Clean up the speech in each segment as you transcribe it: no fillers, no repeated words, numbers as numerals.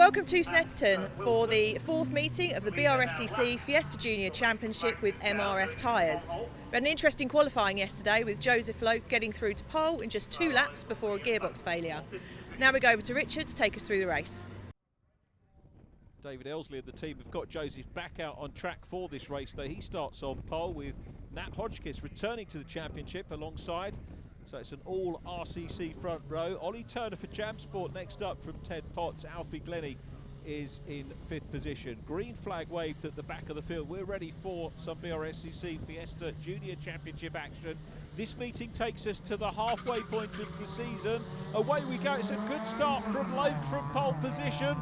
Welcome to Snetterton for the fourth meeting of the BRSCC Fiesta Junior Championship with MRF Tyres. We had an interesting qualifying yesterday with Joseph Loke getting through to pole in just 2 laps before a gearbox failure. Now we go over to Richard to take us through the race. David Elsley and the team have got Joseph back out on track for this race, though. He starts on pole with Nat Hodgkiss returning to the championship alongside. So it's an all RCC front row. Ollie Turner for Jam Sport next up from Ted Potts. Alfie Glennie is in 5th position. Green flag waved at the back of the field. We're ready for some BRSCC Fiesta Junior Championship action. This meeting takes us to the halfway point of the season. Away we go. It's a good start from Loke from pole position.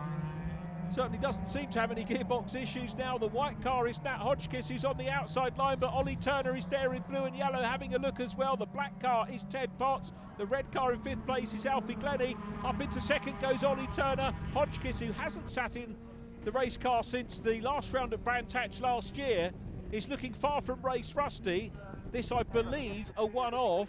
Certainly doesn't seem to have any gearbox issues now. The white car is Nat Hodgkiss, who's on the outside line, but Ollie Turner is there in blue and yellow having a look as well. The black car is Ted Potts. The red car in 5th place is Alfie Glennie. Up into 2nd goes Ollie Turner. Hodgkiss, who hasn't sat in the race car since the last round at Brandtatch last year, is looking far from race rusty. This, I believe, a one-off.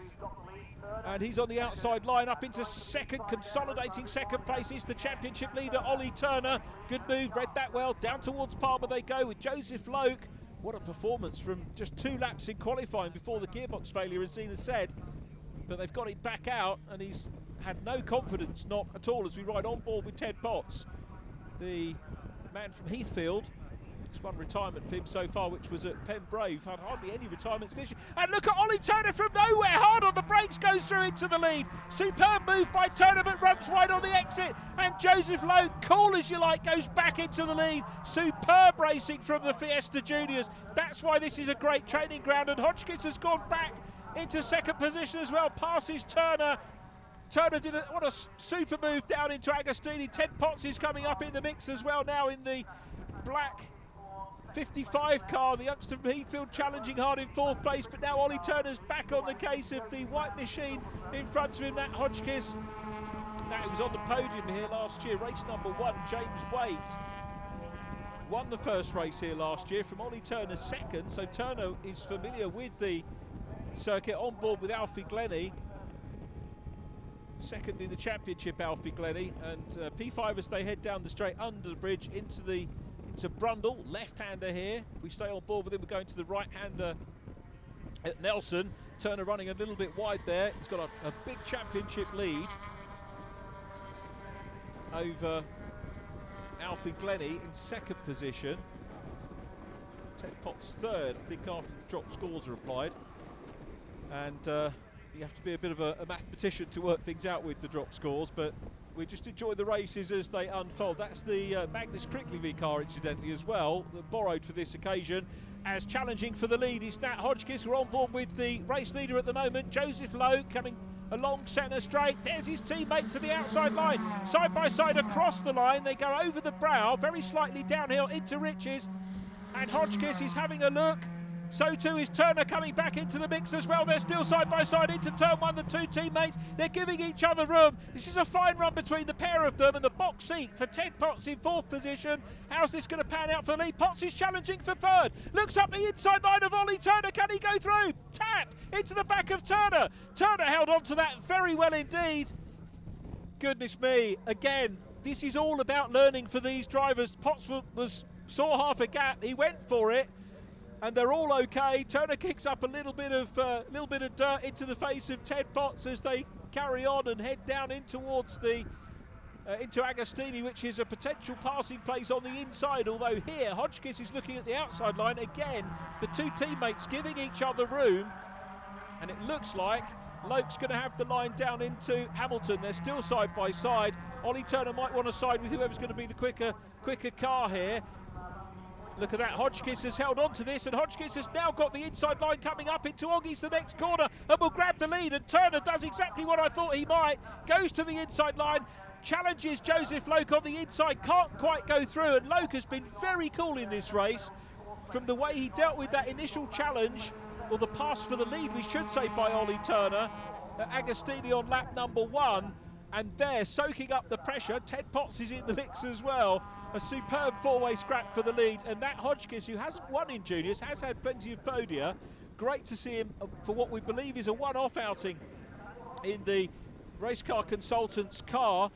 And he's on the outside line. Up into 2nd, consolidating 2nd place is the championship leader, Ollie Turner. Good move, read that well. Down towards Palmer they go with Joseph Loke. What a performance from just 2 laps in qualifying before the gearbox failure, as Zena said. But they've got it back out, and he's had no confidence, not at all, as we ride on board with Ted Potts. The man from Heathfield. Just one retirement for him so far, which was at Pembrave. Had hardly any retirements this year. And look at Ollie Turner from nowhere, hard on the brakes, goes through into the lead. Superb move by Turner, but runs right on the exit. And Joseph Lowe, cool as you like, goes back into the lead. Superb racing from the Fiesta Juniors. That's why this is a great training ground. And Hodgkiss has gone back into 2nd position as well, passes Turner. Turner did what a super move down into Agostini. Ted Potts is coming up in the mix as well now in the black 55 car. The youngster from Heathfield challenging hard in 4th place, but now Ollie Turner's back on the case of the white machine in front of him, Nat Hodgkiss. Now, he was on the podium here last year, race number 1, James Wade. Won the first race here last year from Ollie Turner's 2nd, so Turner is familiar with the circuit, on board with Alfie Glennie. 2nd in the championship, Alfie Glennie, and P5 as they head down the straight under the bridge into Brundle, left-hander here. If we stay on board with him, we're going to the right-hander at Nelson. Turner running a little bit wide there. He's got a big championship lead over Alfie Glennie in 2nd position. Ted Potts 3rd, I think, after the drop scores are applied. And you have to be a bit of a mathematician to work things out with the drop scores, but we just enjoy the races as they unfold. That's the Magnus Crickley car, incidentally, as well, borrowed for this occasion. As challenging for the lead is Nat Hodgkiss. We're on board with the race leader at the moment, Joseph Lowe, coming along centre straight. There's his teammate to the outside line. Side by side across the line. They go over the brow, very slightly downhill into Riches. And Hodgkiss is having a look. So too is Turner coming back into the mix as well. They're still side by side into turn 1, the 2 teammates. They're giving each other room. This is a fine run between the pair of them, and the box seat for Ted Potts in 4th position. How's this going to pan out for the lead? Potts is challenging for 3rd. Looks up the inside line of Ollie Turner. Can he go through? Tap into the back of Turner. Turner held on to that very well indeed. Goodness me, again, this is all about learning for these drivers. Potts saw half a gap. He went for it. And they're all okay. Turner kicks up a little bit of dirt into the face of Ted Potts as they carry on and head down in towards the into Agostini, which is a potential passing place on the inside. Although here, Hodgkiss is looking at the outside line again. The 2 teammates giving each other room, and it looks like Loke's going to have the line down into Hamilton. They're still side by side. Ollie Turner might want to side with whoever's going to be the quicker car here. Look at that, Hodgkiss has held on to this, and Hodgkiss has now got the inside line coming up into Oggy's the next corner, and will grab the lead, and Turner does exactly what I thought he might, goes to the inside line, challenges Joseph Loke on the inside, can't quite go through, and Loke has been very cool in this race, from the way he dealt with that initial challenge, or the pass for the lead, we should say, by Ollie Turner, Agostini on lap number 1, and there, soaking up the pressure, Ted Potts is in the mix as well. A superb 4-way scrap for the lead, and Nat Hodgkiss, who hasn't won in juniors, has had plenty of podia. Great to see him for what we believe is a one-off outing in the race car consultant's car.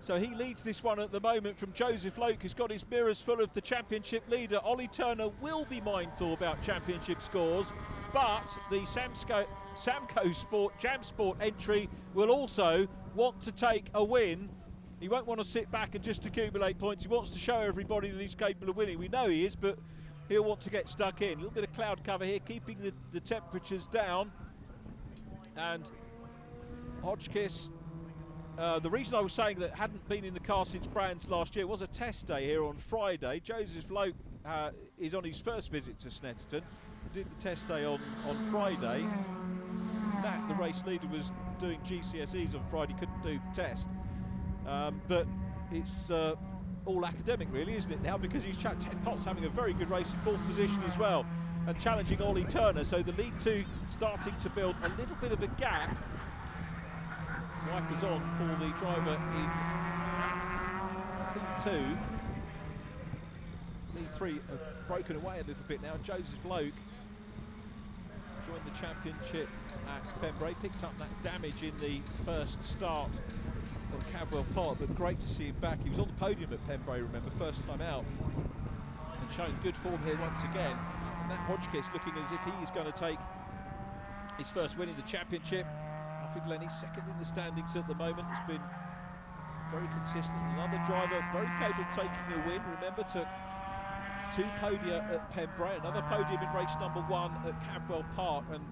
So he leads this one at the moment from Joseph Loke, who's got his mirrors full of the championship leader. Ollie Turner will be mindful about championship scores, but the Samco Sport, Jam Sport entry will also want to take a win. He won't want to sit back and just accumulate points. He wants to show everybody that he's capable of winning. We know he is, but he'll want to get stuck in. A little bit of cloud cover here, keeping the temperatures down. And Hotchkiss, the reason I was saying that hadn't been in the car since Brands last year was a test day here on Friday. Joseph Loke is on his first visit to Snetterton. Did the test day on Friday. Nat, the race leader, was doing GCSEs on Friday, couldn't do the test. But it's all academic really, isn't it now, because he's Ted Potts having a very good race in 4th position as well and challenging Ollie Turner, so the lead two starting to build a little bit of a gap. Wipers on for the driver in P2. Lead 3 have broken away a little bit now. Joseph Loke joined the championship at Pembrey, picked up that damage in the first start on Cadwell Park, but great to see him back. He was on the podium at Pembrey, remember, first time out, and showing good form here once again. And Matt Hodgkiss looking as if he is going to take his first win in the championship. Alfie Glennie second in the standings at the moment, has been very consistent. Another driver very capable of taking a win. Remember, took 2 podia at Pembrey, another podium in race number 1 at Cadwell Park, and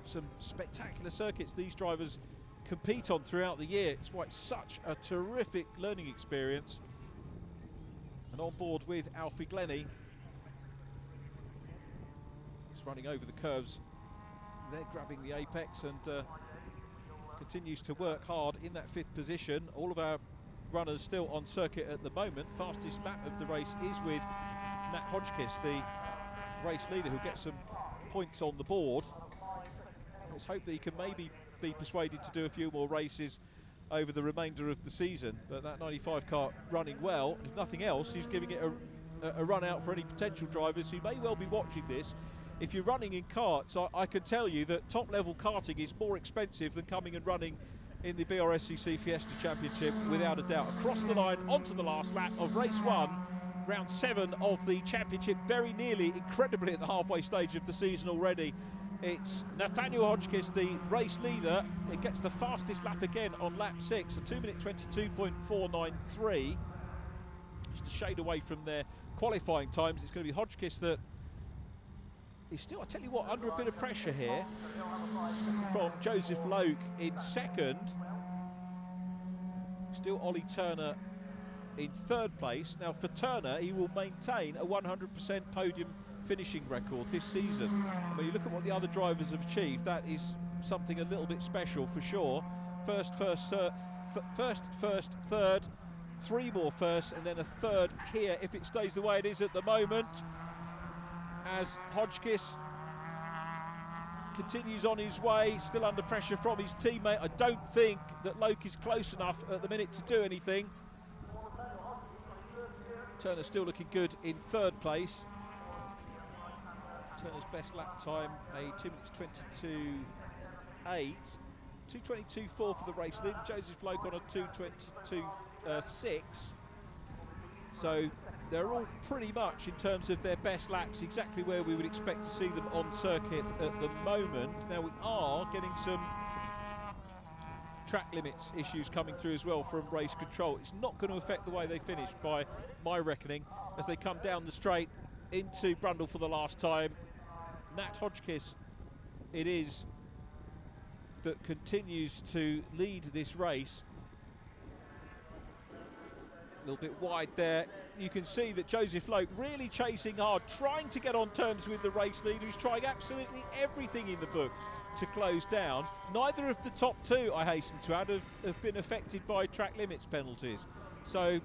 some spectacular circuits these drivers compete on throughout the year. It's why it's such a terrific learning experience. And on board with Alfie Glennie, he's running over the curves. They're grabbing the apex and continues to work hard in that 5th position. All of our runners still on circuit at the moment. Fastest lap of the race is with Nat Hodgkiss, the race leader, who gets some points on the board. Let's hope that he can maybe be persuaded to do a few more races over the remainder of the season. But that 95 car running well. If nothing else, he's giving it a run out for any potential drivers who may well be watching this. If you're running in karts, I can tell you that top level karting is more expensive than coming and running in the BRSCC Fiesta Championship, without a doubt. Across the line onto the last lap of race 1, round 7 of the championship, very nearly, incredibly, at the halfway stage of the season already. It's Nathaniel Hodgkiss, the race leader. It gets the fastest lap again on lap 6, a 2-minute 22.493. Just a shade away from their qualifying times. It's going to be Hodgkiss that is still, I tell you what, under a bit of pressure here from Joseph Loke in second. Still Ollie Turner in 3rd place. Now for Turner, he will maintain a 100% podium finishing record this season. And when you look at what the other drivers have achieved, that is something a little bit special for sure. First, third, 3 more firsts, and then a 3rd here if it stays the way it is at the moment, as Hodgkiss continues on his way, still under pressure from his teammate. I don't think that Loke is close enough at the minute to do anything. Turner still looking good in 3rd place. Turner's best lap time, a 2 minutes 22.8. 2:22.4 for the race leader. Joseph Loke on a 2:22.6. So they're all pretty much, in terms of their best laps, exactly where we would expect to see them on circuit at the moment. Now we are getting some track limits issues coming through as well from race control. It's not going to affect the way they finish, by my reckoning, as they come down the straight into Brundle for the last time. Nat Hodgkiss it is that continues to lead this race. A little bit wide there. You can see that Joseph Loke really chasing hard, trying to get on terms with the race leader, who's trying absolutely everything in the book to close down. Neither of the top 2, I hasten to add, have been affected by track limits penalties. So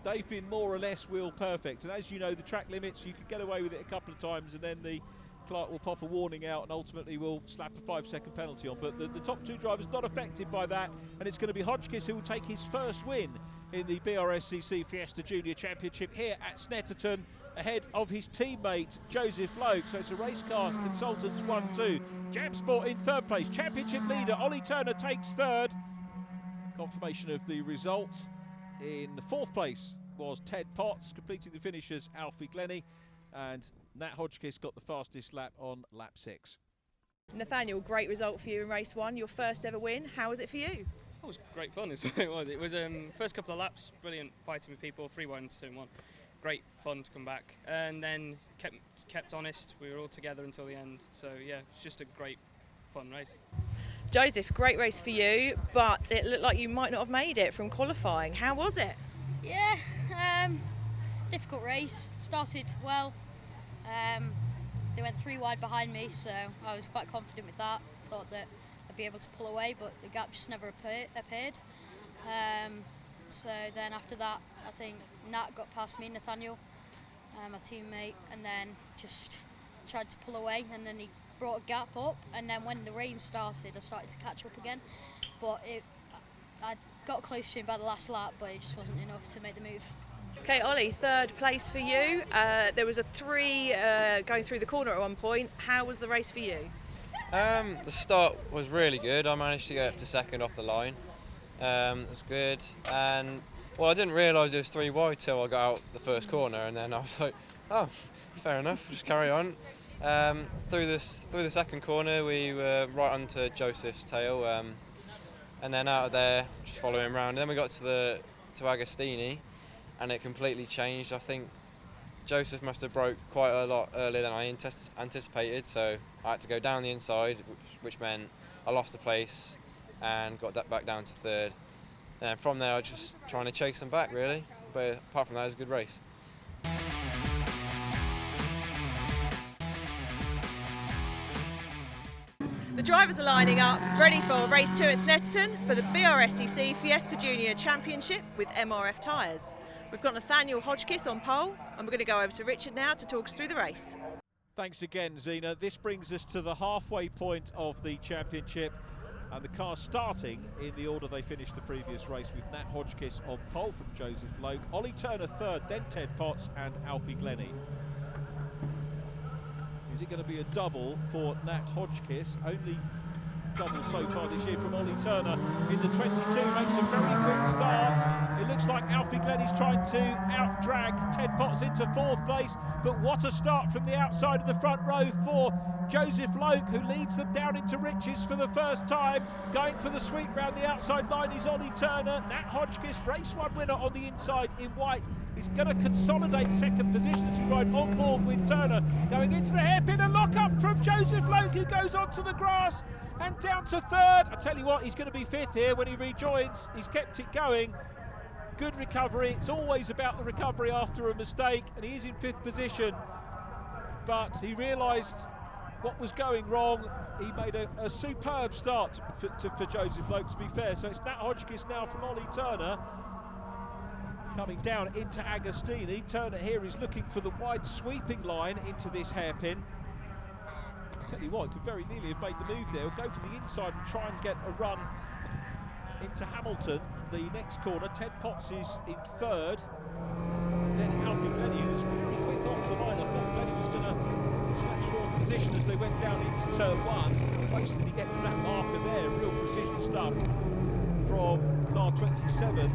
they've been more or less wheel perfect. And as you know, the track limits, you can get away with it a couple of times and then the clerk will pop a warning out and ultimately will slap a 5-second penalty on. But the top 2 drivers not affected by that, and it's going to be Hodgkiss who will take his first win in the BRSCC Fiesta Junior Championship here at Snetterton, ahead of his teammate Joseph Loke. So it's a race car consultants 1-2. Jam Sport in 3rd place. Championship leader Ollie Turner takes 3rd. Confirmation of the result. In the 4th place was Ted Potts, completing the finish as Alfie Glennie, and Nat Hodgkiss got the fastest lap on lap 6. Nathaniel, great result for you in race 1, your first ever win. How was it for you? It was great fun. It was first couple of laps, brilliant fighting with people, 3-1 to 1. Great fun to come back, and then kept honest. We were all together until the end. So yeah, it's just a great fun race. Joseph, great race for you, but it looked like you might not have made it from qualifying. How was it? Yeah, difficult race. Started well. They went 3 wide behind me, so I was quite confident with that. Thought that I'd be able to pull away, but the gap just never appeared. So then after that, I think Nat got past me, Nathaniel, my teammate, and then just tried to pull away, and then he brought a gap up, and then when the rain started, I started to catch up again. But I got close to him by the last lap, but it just wasn't enough to make the move. Okay, Ollie, 3rd place for you. There was a 3 going through the corner at one point. How was the race for you? The start was really good. I managed to get up to 2nd off the line. It was good, and well, I didn't realise it was 3 wide till I got out the first corner, and then I was like, oh, fair enough, just carry on. Through the 2nd corner, we were right onto Joseph's tail, and then out of there, just following him around. And then we got to Agostini, and it completely changed. I think Joseph must have broke quite a lot earlier than I anticipated, so I had to go down the inside, which meant I lost the place and got that back down to 3rd. And from there, I was just trying to chase them back, really. But apart from that, it was a good race. The drivers are lining up ready for race 2 at Snetterton for the BRSCC Fiesta Junior Championship with MRF Tyres. We've got Nathaniel Hodgkiss on pole, and we're going to go over to Richard now to talk us through the race. Thanks again, Zena. This brings us to the halfway point of the championship, and the cars starting in the order they finished the previous race, with Nat Hodgkiss on pole from Joseph Loke, Ollie Turner 3rd, then Ted Potts and Alfie Glennie. Is it going to be a double for Nat Hodgkiss? Only double so far this year from Ollie Turner in the 22, makes a very quick start. It looks like Alfie Glennie's trying to out-drag Ted Potts into 4th place, but what a start from the outside of the front row for Joseph Loke, who leads them down into riches for the first time. Going for the sweep round the outside line is Ollie Turner. Nat Hodgkiss, race 1 winner on the inside in white, is going to consolidate 2nd position as we ride on board with Turner. Going into the hairpin, a lock up from Joseph Loke, who goes onto the grass and down to 3rd. I tell you what, he's going to be 5th here when he rejoins. He's kept it going. Good recovery. It's always about the recovery after a mistake, and he is in 5th position. But he realised what was going wrong. He made a superb start for Joseph Loke, to be fair. So it's Nat Hodgkiss now from Ollie Turner, coming down into Agostini. Turner here is looking for the wide sweeping line into this hairpin. I tell you what, could very nearly have made the move there. He'll go for the inside and try and get a run into Hamilton. The next corner, Ted Potts is in 3rd. Then Alfie Glennie, who's very quick off the line. I thought Glennie was going to snatch 4th position as they went down into turn 1. Close did he get to that marker there. Real precision stuff from car 27.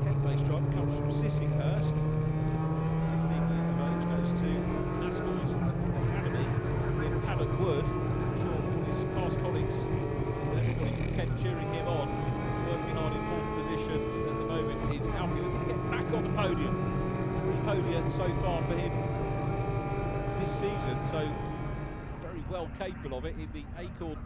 Kent-based driver comes from Sissinghurst. 15 years of age, goes to NASCAR's Academy in Paddock Wood. I'm sure all his past colleagues, everybody from Kent cheering him on. Working hard in 4th position at the moment is Alfie, looking to get back on the podium. 3 podia so far for him this season, so very well capable of it in the Acorn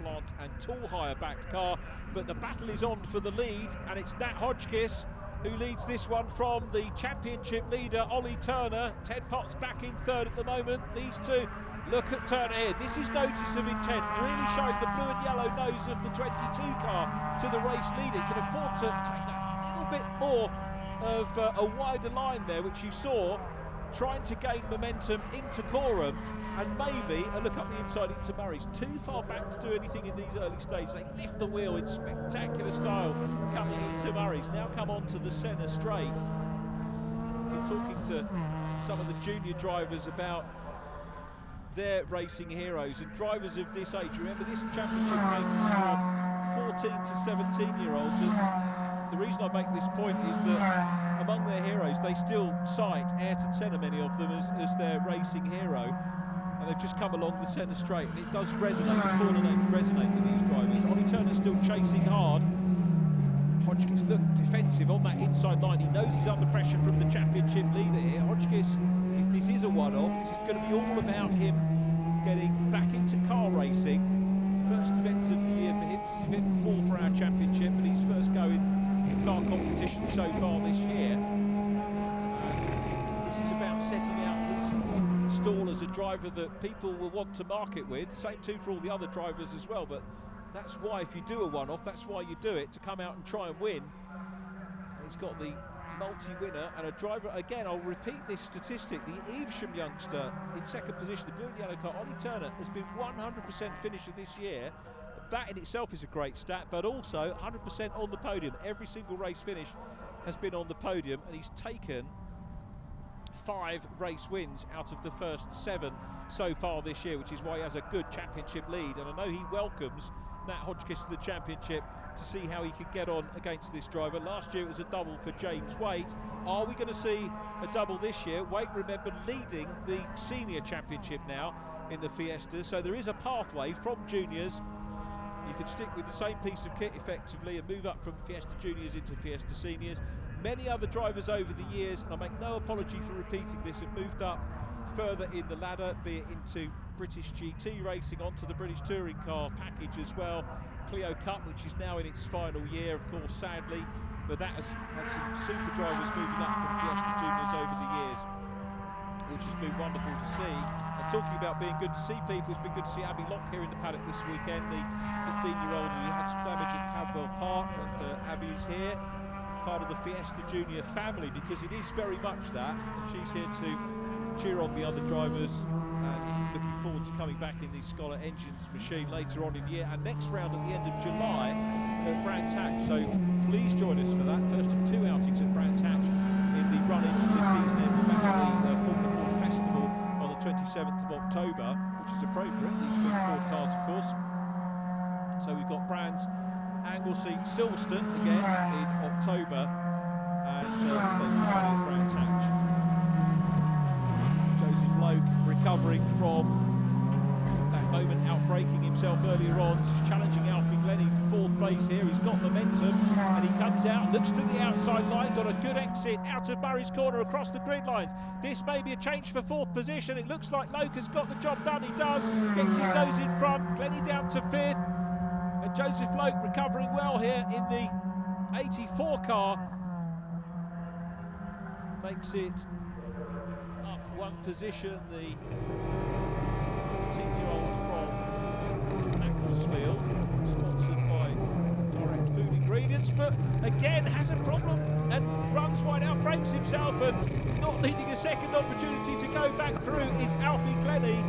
Plant and Tool Hire backed car. But the battle is on for the lead, and it's Nat Hodgkiss who leads this one from the championship leader Ollie Turner. Ted Potts back in 3rd at the moment. These two, look at Turner here. This is notice of intent, really showing the blue and yellow nose of the 22 car to the race leader. He can afford to take a little bit more of a wider line there, which you saw, trying to gain momentum into Coram, and maybe a look up the inside into Murray's. Too far back to do anything in these early stages. They lift the wheel in spectacular style coming into Murray's. Now come on to the centre straight. We're talking to some of the junior drivers about their racing heroes, and drivers of this age. Remember, this championship ranges from 14 to 17-year-olds, and the reason I make this point is that among their heroes, they still cite Ayrton Senna, many of them, as their racing hero, and they've just come along the centre straight, and it does resonate, the corner names resonate with these drivers. Ollie Turner's still chasing hard. Hotchkiss looked defensive on that inside line. He knows he's under pressure from the championship leader here. Hotchkiss, if this is a one-off, this is going to be all about him getting back into car racing. First event of the year for him. This is event 4 for our championship, but he's first going car competition so far this year. And this is about setting out his stall as a driver that people will want to market with. Same too for all the other drivers as well, but that's why, if you do a one-off, that's why you do it, to come out and try and win. He's got the multi-winner and a driver, again, I'll repeat this statistic, the Evesham youngster in second position, the blue and yellow car, Ollie Turner, has been 100% finisher this year. That in itself is a great stat, but also 100% on the podium. Every single race finish has been on the podium, and he's taken 5 race wins out of the first 7 so far this year, which is why he has a good championship lead. And I know he welcomes Nat Hotchkiss to the championship to see how he can get on against this driver. Last year it was a double for James Waite. Are we going to see a double this year? Waite, remember, leading the senior championship now in the Fiesta, so there is a pathway from juniors. You can stick with the same piece of kit effectively and move up from Fiesta Juniors into Fiesta Seniors. Many other drivers over the years, and I make no apology for repeating this, have moved up further in the ladder, be it into British GT racing, onto the British Touring Car package as well. Clio Cup, which is now in its final year, of course, sadly, but that has had some super drivers moving up from Fiesta Juniors over the years, which has been wonderful to see. And talking about being good to see people, it's been good to see Abby Locke here in the paddock this weekend, the 15-year-old who had some damage at Cadwell Park, and Abby's here, part of the Fiesta Junior family, because it is very much that, and she's here to cheer on the other drivers, and looking forward to coming back in the Scholar Engines machine later on in the year, and next round at the end of July at Brands Hatch. So please join us for that, first of 2 outings at Brands Hatch in the run into the season end. We're back at the Formula Ford Festival on the 27th of October, which is appropriate, these big Ford cars of course. So we've got Brands, Anglesey, Silverstone again in October, and so Brands Hatch. Joseph Loke recovering from that moment, outbraking himself earlier on. He's challenging Alfie Glennie for 4th place here. He's got momentum, and he comes out, looks to the outside line, got a good exit out of Murray's corner across the grid lines. This may be a change for 4th position. It looks like Loke has got the job done. He does, gets his nose in front, Glennie down to 5th, and Joseph Loke recovering well here in the 84 car. Makes it up 1 position, the 14-year-old from Macclesfield, sponsored by Direct Food Ingredients, but again has a problem and runs wide out, breaks himself, and not needing a second opportunity to go back through is Alfie Glennie.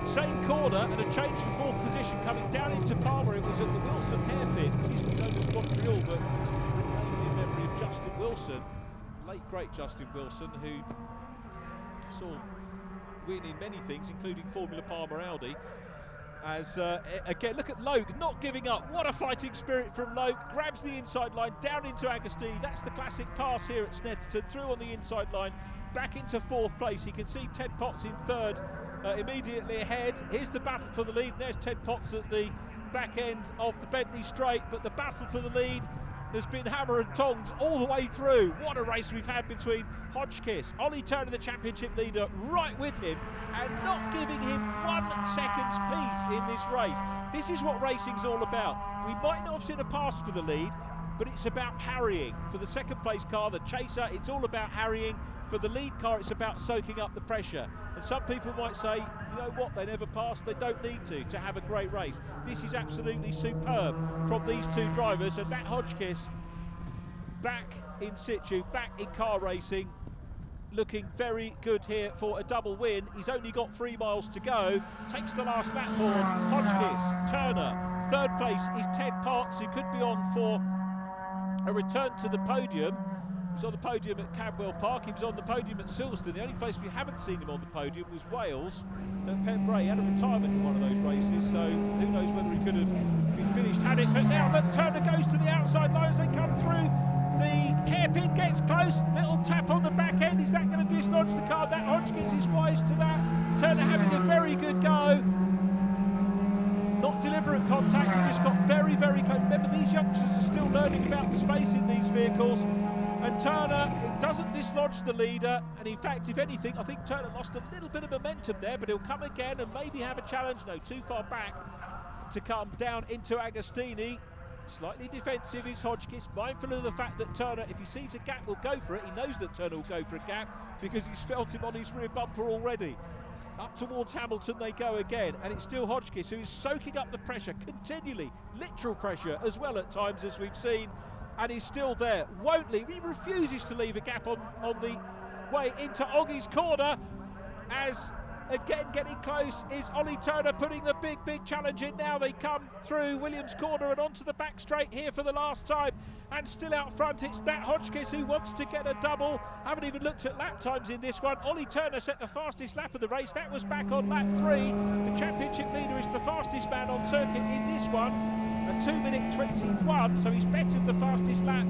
Same corner and a change for 4th position coming down into Palmer. It was at the Wilson hairpin, used to be known as Montreal, but named in memory of Justin Wilson, late great Justin Wilson, who saw win in many things, including Formula Palmer Audi. As again, look at Loke not giving up. What a fighting spirit from Loke. Grabs the inside line down into Agostini. That's the classic pass here at Snetterton, through on the inside line, back into 4th place. You can see Ted Potts in 3rd, immediately ahead. Here's the battle for the lead. There's Ted Potts at the back end of the Bentley Straight, but the battle for the lead has been hammer and tongs all the way through. What a race we've had between Hotchkiss, Ollie Turner, the championship leader, right with him, and not giving him 1 second's peace in this race. This is what racing's all about. We might not have seen a pass for the lead, but it's about harrying. For the 2nd place car, the Chaser, it's all about harrying. For the lead car, it's about soaking up the pressure. And some people might say, you know what, they never pass, they don't need to have a great race. This is absolutely superb from these 2 drivers, and Nat Hotchkiss back in situ, back in car racing, looking very good here for a double win. He's only got 3 miles to go, takes the last lap for Hotchkiss, Turner. 3rd place is Ted Potts, who could be on for a return to the podium. was on the podium at Cadwell Park, he was on the podium at Silverstone. The only place we haven't seen him on the podium was Wales at Pembrey. He had a retirement in one of those races, so who knows whether he could have been finished had it. But now look, Turner goes to the outside line as they come through. The hairpin gets close, little tap on the back end. Is that going to dislodge the car? That Hodgkins is wise to that. Turner having a very good go. Not deliberate contact, he just got very, very close. Remember, these youngsters are still learning about the space in these vehicles. And Turner, it doesn't dislodge the leader. And in fact, if anything, I think Turner lost a little bit of momentum there, but he'll come again and maybe have a challenge. No, too far back to come down into Agostini. Slightly defensive is Hodgkins, mindful of the fact that Turner, if he sees a gap, will go for it. He knows that Turner will go for a gap because he's felt him on his rear bumper already. Up towards Hamilton they go again, and it's still Hodgkins who is soaking up the pressure continually, literal pressure as well at times, as we've seen, and he's still there, won't leave. He refuses to leave a gap on the way into Oggie's corner, as again getting close is Ollie Turner putting the big challenge in. Now they come through Williams corner and onto the back straight here for the last time, and still out front it's Nat Hodgkins who wants to get a double. Haven't even looked at lap times in this one. Ollie Turner set the fastest lap of the race, that was back on lap 3. The championship leader is the fastest man on circuit in this one, a 2:21, so he's bettered the fastest lap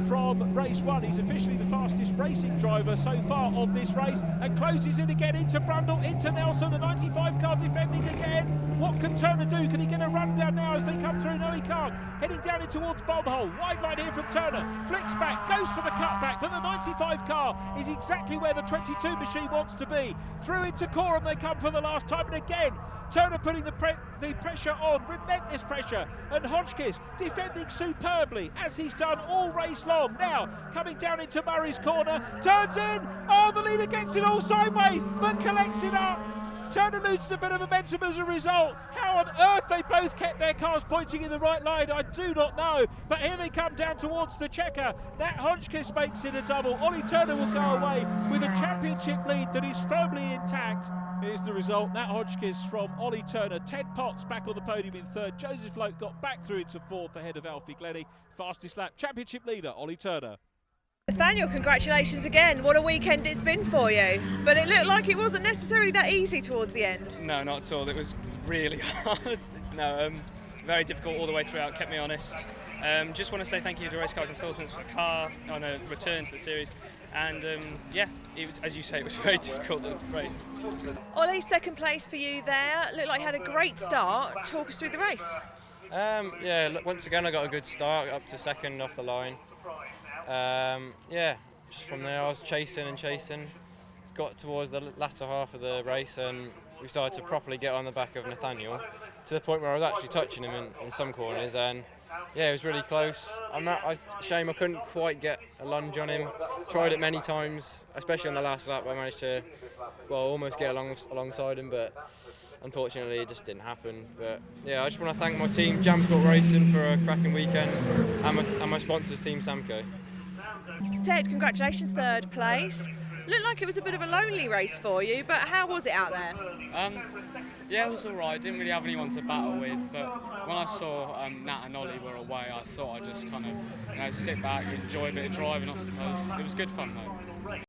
from race 1. He's officially the fastest racing driver so far of this race, and closes in again into Brundle, into Nelson, the 95 car defending again. What can Turner do? Can he get a run down now as they come through? No, he can't. Heading down in towards Bombhole, wide line here from Turner, flicks back, goes for the cutback, but the 95 car is exactly where the 22 machine wants to be. Through into Coram they come for the last time, and again Turner putting the pressure on, relentless pressure, and Hodgkins defending superbly as he's done all race long. Now coming down into Murray's corner, turns in, oh, the leader gets it all sideways but collects it up. Turner loses a bit of momentum as a result. How on earth they both kept their cars pointing in the right line, I do not know. But here they come down towards the checker. Nat Hodgkins makes it a double. Ollie Turner will go away with a championship lead that is firmly intact. Here's the result, Nat Hodgkins from Ollie Turner. Ted Potts back on the podium in 3rd. Joseph Loke got back through into 4th ahead of Alfie Glennie. Fastest lap, championship leader, Ollie Turner. Nathaniel, congratulations again. What a weekend it's been for you. But it looked like it wasn't necessarily that easy towards the end. No, not at all. It was really hard. Very difficult all the way throughout, kept me honest. Just want to say thank you to Race Car Consultants for the car on a return to the series. And yeah, it was, as you say, it was very difficult to race. Ollie, 2nd place for you there. Looked like you had a great start. Talk us through the race. Yeah, look, once again I got a good start, up to 2nd off the line. Yeah, just from there I was chasing, got towards the latter half of the race, and we started to properly get on the back of Nathaniel, to the point where I was actually touching him in some corners, and yeah, it was really close. Shame I couldn't quite get a lunge on him. Tried it many times, especially on the last lap. I managed to, well, almost get alongside him, but unfortunately it just didn't happen. But yeah, I just want to thank my team, Jamsport Racing, for a cracking weekend, and my sponsors, Team Samco. Ted, congratulations, 3rd place. Looked like it was a bit of a lonely race for you, but how was it out there? Yeah, it was alright. Didn't really have anyone to battle with, but when I saw Nat and Ollie were away, I thought I'd just kind of sit back, enjoy a bit of driving, I suppose. It was good fun though.